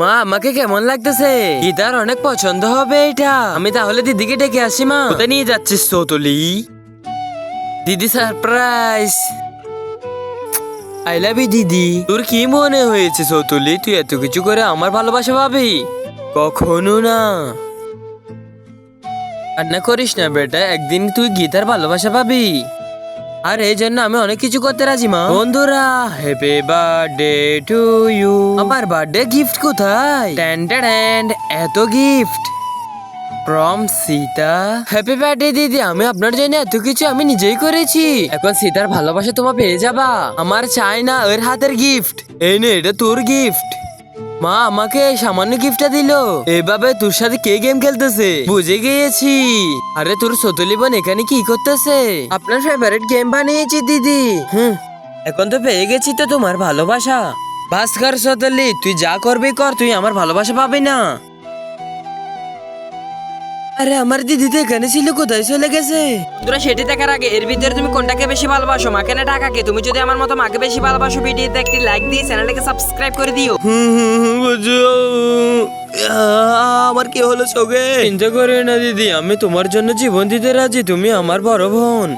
মা আমাকে কেমন লাগতেছে? গীতার অনেক পছন্দ হবে এটা। আমি তাহলে দিদিকে ডেকে আসি। মা কোথায় নিয়ে যাচ্ছিস সৌতলি? দিদি সারপ্রাইজ। আই লাভ ইউ দিদি। তোর কি মনে হয়েছে সৌতলি তুই এত কিছু করে আমার ভালোবাসা পাবি? কখনো না। কান্না করিস না বেটা, একদিন তুই গীতার ভালোবাসা পাবি। আর এই জন্য আমি অনেক কিছু করতে রাজি মা। বন্ধুরা, হ্যাপি বার্থডে টু ইউ। আমার বার্থডে গিফট কোথায়? ট্যান ট্যান, এত gift from Sita. Happy birthday দিদি, আমি আপনার জন্য এত কিছু আমি নিজেই করেছি। এখন সীতার ভালোবাসা তোমার পেয়ে যাবা। আমার চাই না ওর হাতের গিফট। এই নে, এটা তোর গিফট। মা আমাকে সামান্য গিফটটা দিল। এভাবে তোর সাথে কে গেম খেলতেছে বুঝে গিয়েছি। আরে তোর সতলি বোন এখানে কি করতেছে? আপনার ফেভারিট গেম বানিয়েছি দিদি। এখন তো পেয়ে গেছি তো তোমার ভালোবাসা। ভাস্কর সতলি, তুই যা করবি কর, তুই আমার ভালোবাসা পাবি না। আরে আমার দিদি তো এখানে ছিল, কোথায় চলে গেছে? তোরা সেটি দেখার আগে এর ভিতরে তুমি কোনটাকে বেশি ভালোবাসো, মাকে না টাকাকে? তুমি যদি আমার মতো মাকে বেশি ভালোবাসো, ভিডিওতে একটি লাইক দিয়ে চ্যানেলটাকে সাবস্ক্রাইব করে দিও। আমার কি হলো চোখে? চিন্তা করে না দিদি, আমি তোমার জন্য জীবন দিতে রাজি। তুমি আমার বড় বোন।